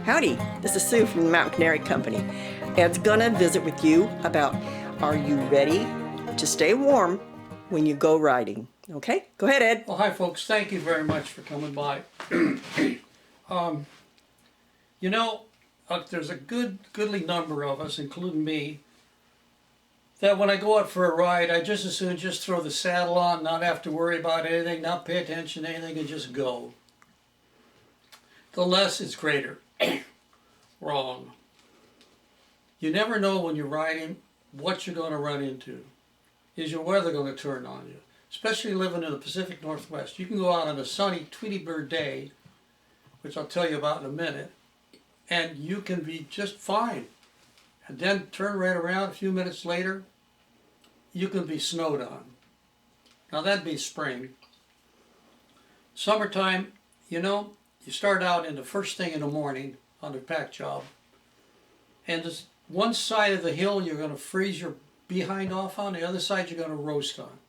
Howdy, this is Sue from the Mountain Canary Company. Ed's gonna visit with you about, are you ready to stay warm when you go riding? Okay, go ahead, Ed. Well, hi folks, thank you very much for coming by. There's a goodly number of us, including me, that when I go out for a ride, I just as soon just throw the saddle on, not have to worry about anything, not pay attention to anything, and just go. The less is greater. Wrong. You never know when you're riding what you're going to run into. Is your weather going to turn on you? Especially living in the Pacific Northwest. You can go out on a sunny Tweety Bird day, which I'll tell you about in a minute, and you can be just fine. And then turn right around a few minutes later, you can be snowed on. Now that'd be spring. Summertime, you start out in the first thing in the morning on the pack job, and this one side of the hill you're going to freeze your behind off on, the other side you're going to roast on.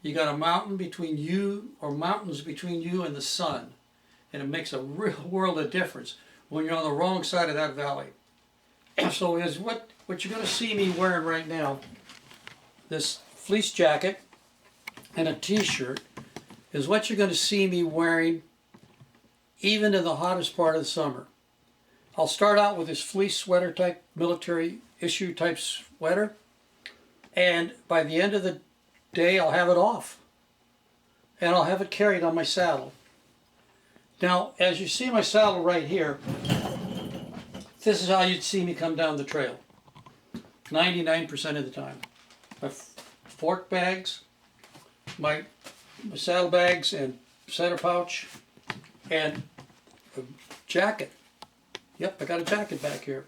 You got a mountain between you, or mountains between you and the sun, and it makes a real world of difference when you're on the wrong side of that valley. So is what you're going to see me wearing right now, this fleece jacket and a t-shirt, is what you're going to see me wearing even in the hottest part of the summer. I'll start out with this fleece sweater type, military issue type sweater, and by the end of the day I'll have it off, and I'll have it carried on my saddle. Now, as you see my saddle right here, this is how you'd see me come down the trail, 99% of the time. My fork bags, my saddlebags and center pouch, and a jacket. Yep, I got a jacket back here.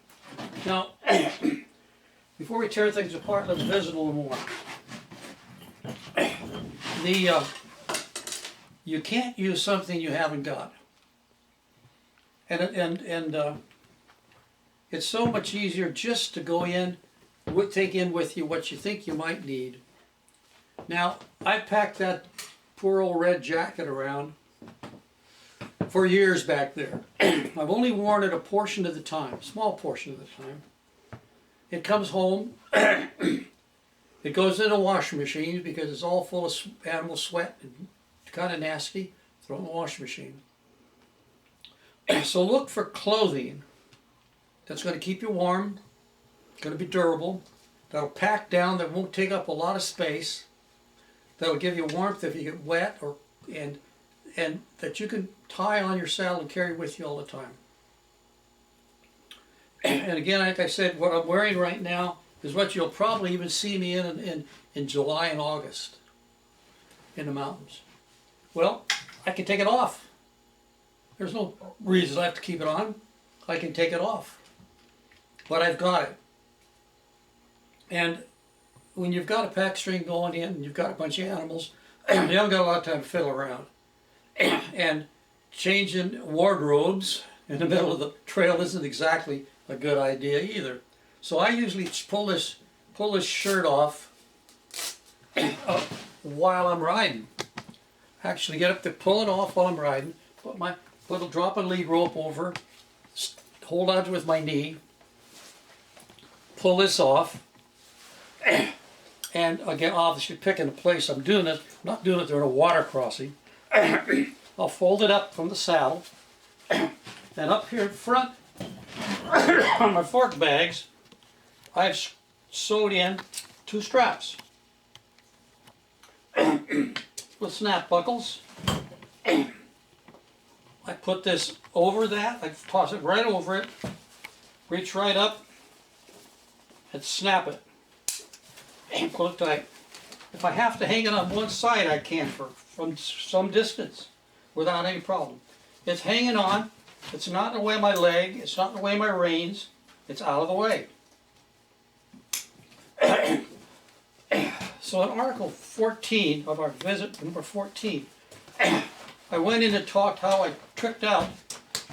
Now, before we tear things apart, let's visit a little more. You can't use something you haven't got. And it's so much easier just to go in, take in with you what you think you might need. Now, I packed that poor old red jacket around for years back there. I've only worn it a portion of the time, a small portion of the time. It comes home, it goes in a washing machine because it's all full of animal sweat and kind of nasty. Throw it in the washing machine. So look for clothing that's going to keep you warm, going to be durable, that'll pack down, that won't take up a lot of space, that'll give you warmth if you get wet, and that you can tie on your saddle and carry with you all the time. And again, like I said, what I'm wearing right now is what you'll probably even see me in July and August in the mountains. Well, I can take it off. There's no reason I have to keep it on. I can take it off. But I've got it. And when you've got a pack string going in and you've got a bunch of animals, you haven't got a lot of time to fiddle around. And changing wardrobes in the middle of the trail isn't exactly a good idea either. So I usually pull this shirt off while I'm riding. Actually get up to pull it off while I'm riding, drop a lead rope over, hold on to it with my knee, pull this off, and again, obviously picking the place I'm doing it. I'm not doing it during a water crossing. I'll fold it up from the saddle, and up here in front on my fork bags, I've sewed in 2 straps with snap buckles. I put this over that, I toss it right over it, reach right up, and snap it, and pull it tight. If I have to hang it on one side, I can from some distance without any problem. It's hanging on, it's not in the way of my leg, it's not in the way of my reins, it's out of the way. So in Article 14 of our visit, number 14, I went in and talked how I tricked out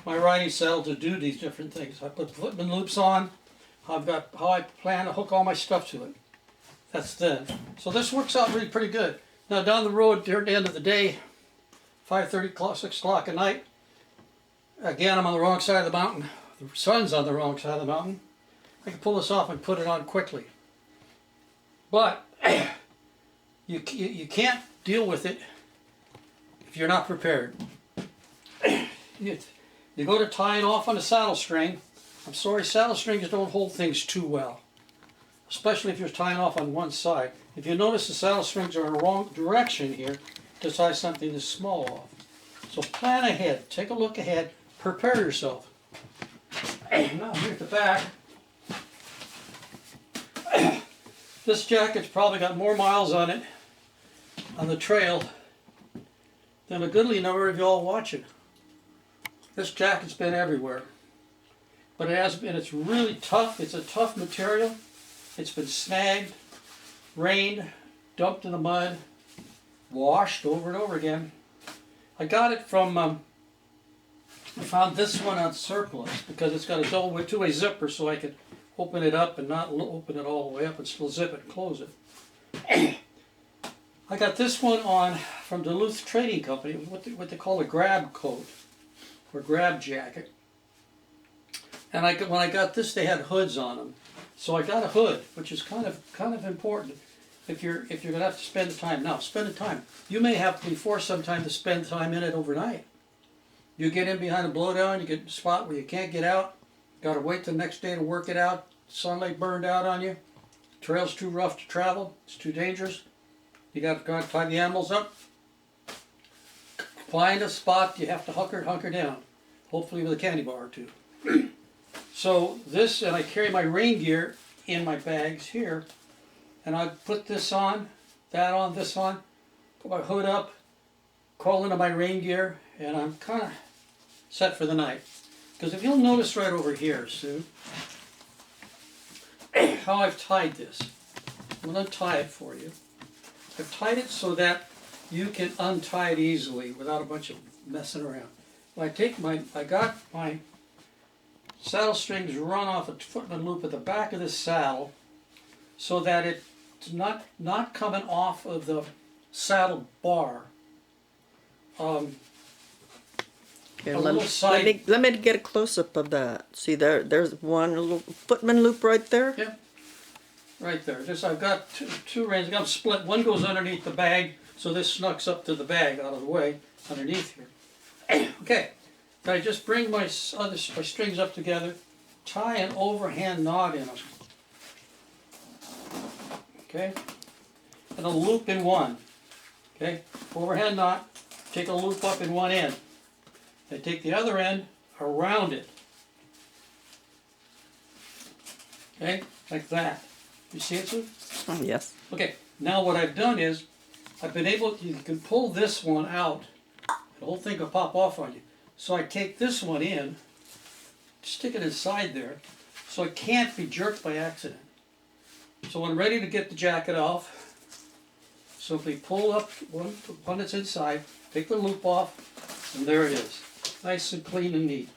my riding saddle to do these different things. I put footman loops on, I've got how I plan to hook all my stuff to it. That's thin. So this works out really pretty good. Now down the road, near the end of the day, 5:30, 6 o'clock at night, again I'm on the wrong side of the mountain, the sun's on the wrong side of the mountain, I can pull this off and put it on quickly. But you can't deal with it if you're not prepared. You go to tie it off on a saddle string. I'm sorry, saddle strings don't hold things too well, especially if you're tying off on one side. If you notice, the saddle strings are in the wrong direction here to tie something this small off. So plan ahead, take a look ahead, prepare yourself. Now here's the back. This jacket's probably got more miles on it, on the trail, than a goodly number of y'all watching. This jacket's been everywhere, but it has been. It's really tough. It's a tough material. It's been snagged, rained, dumped in the mud, washed over and over again. I got it from. I found this one on Surplus because it's got a double two-way zipper, so I could open it up and not open it all the way up and still zip it and close it. I got this one on from Duluth Trading Company, what they call a grab coat or grab jacket. And when I got this, they had hoods on them, so I got a hood, which is kind of important if you're gonna have to spend the time. Now, spend the time. You may have to be forced sometime to spend time in it overnight. You get in behind a blowdown, you get a spot where you can't get out. Got to wait till the next day to work it out. Sunlight burned out on you. Trail's too rough to travel. It's too dangerous. You got to tie the animals up. Find a spot. You have to hunker down. Hopefully with a candy bar or two. So this, and I carry my rain gear in my bags here. And I put this on, that on, this on. Put my hood up. Crawl into my rain gear. And I'm kind of set for the night. Because if you'll notice right over here, Sue, how I've tied this. I'm going to untie it for you. I've tied it so that you can untie it easily without a bunch of messing around. I got my saddle strings run off a footman loop at the back of this saddle so that it's not coming off of the saddle bar. Here, let me get a close-up of that. See, there's one little footman loop right there. Yeah, right there. I've got two reins. I've got them split. One goes underneath the bag, so this snucks up to the bag out of the way underneath here. Okay, then I just bring my strings up together, tie an overhand knot in them. Okay, and a loop in one. Okay, overhand knot. Take a loop up in one end. I take the other end around it. Okay, like that. You see it, Sue? Oh, yes. Okay, now what I've done is, I've been able to, you can pull this one out, the whole thing will pop off on you. So I take this one in, stick it inside there, so it can't be jerked by accident. So when I'm ready to get the jacket off, simply pull up one that's inside, take the loop off, and there it is. Nice and clean and neat.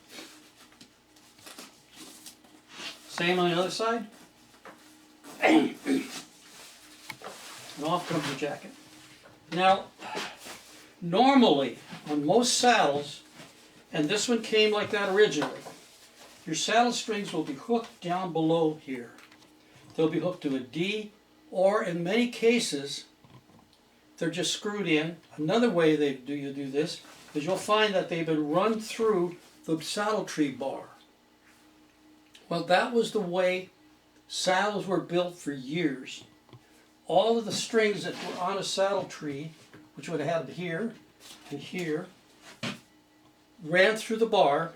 Same on the other side. And off comes the jacket. Now, normally, on most saddles, and this one came like that originally, your saddle strings will be hooked down below here. They'll be hooked to a D, or in many cases, they're just screwed in. Another way you do this is you'll find that they've been run through the saddle tree bar. Well, that was the way saddles were built for years. All of the strings that were on a saddle tree, which would have had here and here, ran through the bar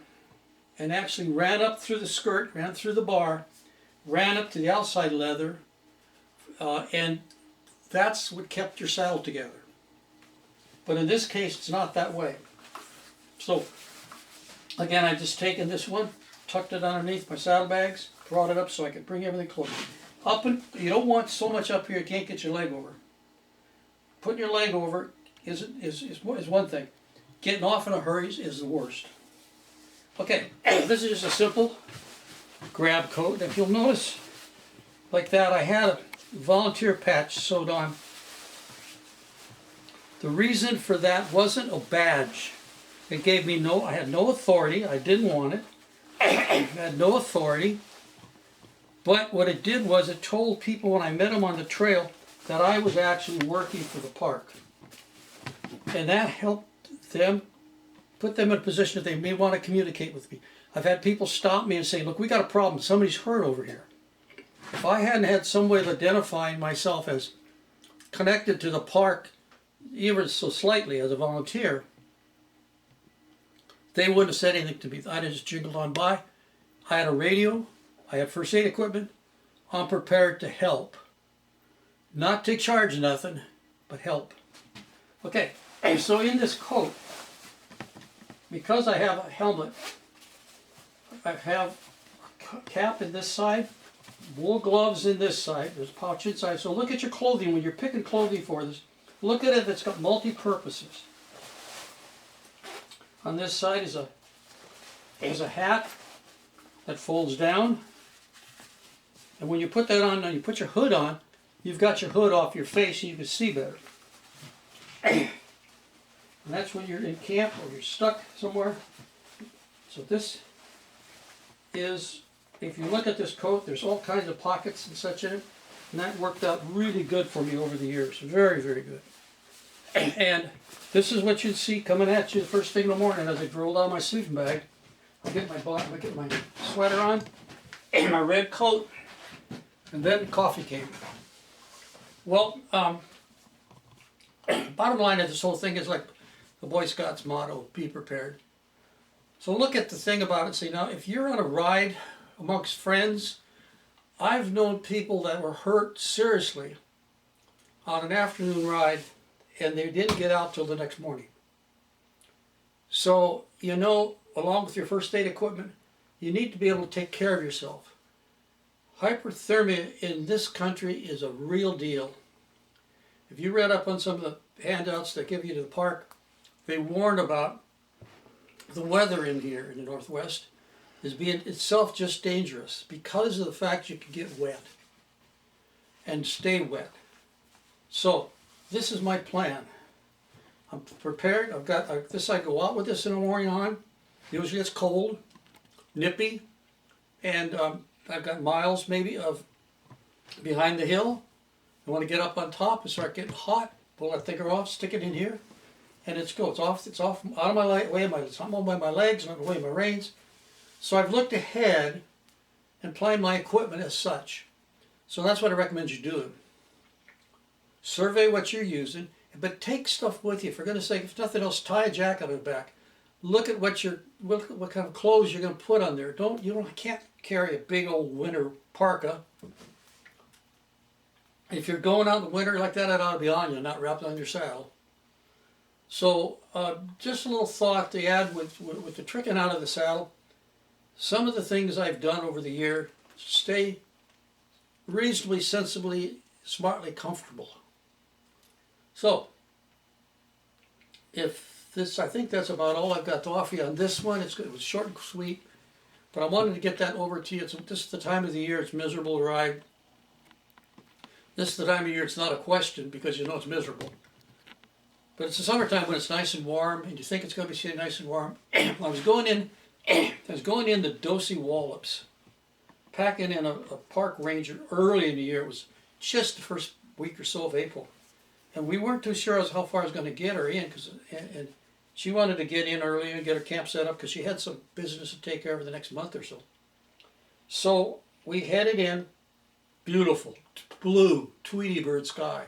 and actually ran up through the skirt, ran through the bar, ran up to the outside leather, and that's what kept your saddle together. But in this case, it's not that way. So, again, I've just taken this one, tucked it underneath my saddlebags, brought it up so I could bring everything close. You don't want so much up here you can't get your leg over. Putting your leg over is one thing. Getting off in a hurry is the worst. Okay, this is just a simple grab coat. If you'll notice, like that, I had a volunteer patch sewed on. The reason for that wasn't a badge. It gave me I had no authority. I didn't want it. had no authority. But what it did was it told people when I met them on the trail that I was actually working for the park. And that helped them, put them in a position that they may want to communicate with me. I've had people stop me and say, look, we got a problem. Somebody's hurt over here. If I hadn't had some way of identifying myself as connected to the park, even so slightly as a volunteer, they wouldn't have said anything to me. I just jingled on by. I had a radio. I had first aid equipment. I'm prepared to help. Not to charge nothing, but help. Okay, so in this coat, because I have a helmet, I have a cap in this side, wool gloves in this side, there's a pouch inside. So look at your clothing when you're picking clothing for this. Look at it, it's got multi-purposes. On this side is a hat that folds down. And when you put that on, and you put your hood on, you've got your hood off your face and you can see better. And that's when you're in camp or you're stuck somewhere. So this is, if you look at this coat, there's all kinds of pockets and such in it. And that worked out really good for me over the years. Very, very good. And this is what you'd see coming at you the first thing in the morning as I rolled out my sleeping bag. I get my sweater on, and my red coat, and then coffee came. Well, bottom line of this whole thing is like the Boy Scouts motto, be prepared. So look at the thing about it and say, now if you're on a ride amongst friends, I've known people that were hurt seriously on an afternoon ride and they didn't get out till the next morning. So, you know, along with your first aid equipment, you need to be able to take care of yourself. Hypothermia in this country is a real deal. If you read up on some of the handouts that give you to the park, they warn about the weather in here in the Northwest is being itself just dangerous because of the fact you can get wet and stay wet. So this is my plan. I'm prepared. I've got this. I go out with this in the morning on. Usually it's cold, nippy, and I've got miles maybe of behind the hill. I want to get up on top and start getting hot. Pull that thing off, stick it in here, and it's go. It's off. It's off out of my way. I'm on my legs, not away my reins. So I've looked ahead and planned my equipment as such. So that's what I recommend you do. Survey what you're using, but take stuff with you. For goodness sake, if nothing else, tie a jacket on the back. Look at what kind of clothes you're going to put on there. Can't carry a big old winter parka. If you're going out in the winter like that, it ought to be on you, not wrapped on your saddle. So just a little thought to add with the tricking out of the saddle. Some of the things I've done over the year, stay reasonably, sensibly, smartly comfortable. So, I think that's about all I've got to offer you on this one. It was short and sweet, but I wanted to get that over to you. This is the time of the year it's miserable to ride. This is the time of year it's not a question because you know it's miserable. But it's the summertime when it's nice and warm, and you think it's going to be staying nice and warm. I was going in to Dosey Wallops, packing in a park ranger early in the year. It was just the first week or so of April. And we weren't too sure as how far I was going to get her in, and she wanted to get in early and get her camp set up because she had some business to take care of the next month or so. So we headed in, beautiful, blue, Tweety bird sky.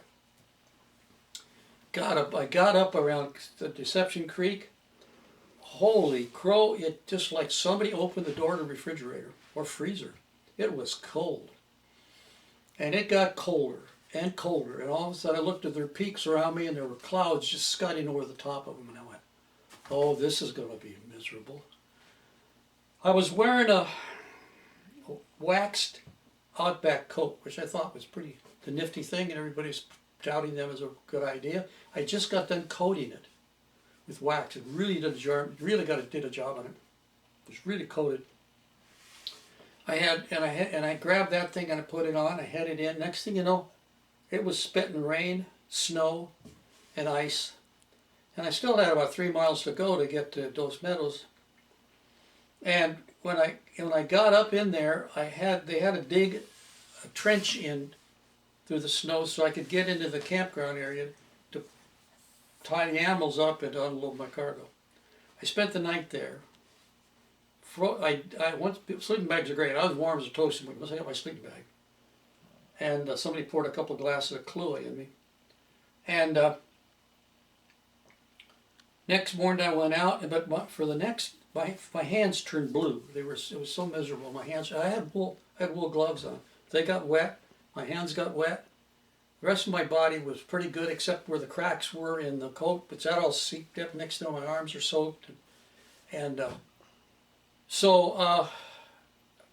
I got up around the Deception Creek. Holy crow, it just like somebody opened the door to the refrigerator or freezer. It was cold. And it got colder and colder, and all of a sudden I looked at their peaks around me and there were clouds just scudding over the top of them, and I went, oh, this is going to be miserable. I was wearing a waxed Outback coat, which I thought was pretty the nifty thing, and everybody's touting them as a good idea. I just got done coating it with wax. It really did a job. Did a job on it. It was really coated. I grabbed that thing and I put it on. I headed in. Next thing you know, it was spitting rain, snow, and ice. And I still had about 3 miles to go to get to Dos Meadows. And when I got up in there, they had to dig a trench in through the snow so I could get into the campground area to tie the animals up and unload my cargo. I spent the night there. Sleeping bags are great. I was warm as a toast once I got my sleeping bag. And somebody poured a couple of glasses of Kahlua in me. And next morning I went out, but my hands turned blue. It was so miserable. My hands. I had wool gloves on. They got wet. My hands got wet. The rest of my body was pretty good, except where the cracks were in the coat. But that all seeped up. Next to my arms are soaked, so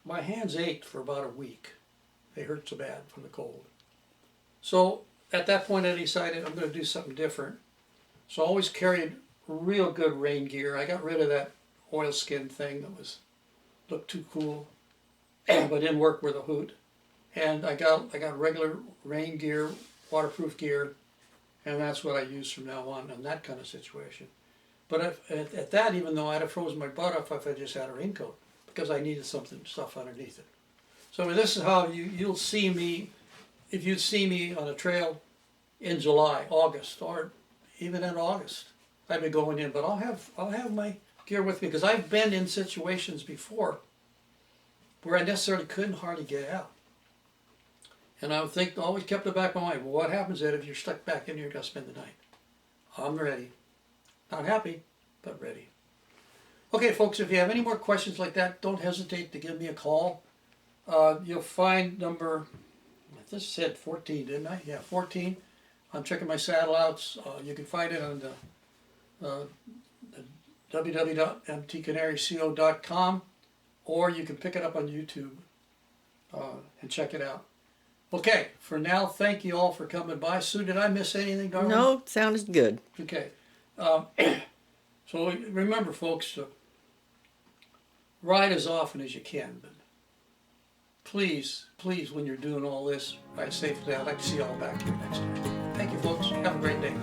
my hands ached for about a week. They hurt so bad from the cold. So at that point, I decided I'm going to do something different. So I always carried real good rain gear. I got rid of that oilskin thing that looked too cool, but didn't work with a hoot. And I got regular rain gear, waterproof gear, and that's what I use from now on in that kind of situation. But at that, even though I'd have frozen my butt off if I just had a raincoat, because I needed stuff underneath it. So this is how you'll see me, if you see me on a trail in July, August, or even in August, I'd be going in. But I'll have my gear with me because I've been in situations before where I necessarily couldn't hardly get out. And I would think, always kept it back in my mind, well, what happens then if you're stuck back in here and got to spend the night? I'm ready. Not happy, but ready. Okay, folks, if you have any more questions like that, don't hesitate to give me a call. You'll find number, this said 14, didn't I? Yeah, 14. I'm checking my saddle outs. You can find it on the www.mtcanaryco.com, or you can pick it up on YouTube and check it out. Okay, for now, thank you all for coming by. Sue, did I miss anything, darling? No, sounded good. Okay. So remember, folks, to ride as often as you can, but please, when you're doing all this, ride safely. I'd like to see you all back here next time. Thank you, folks. Have a great day.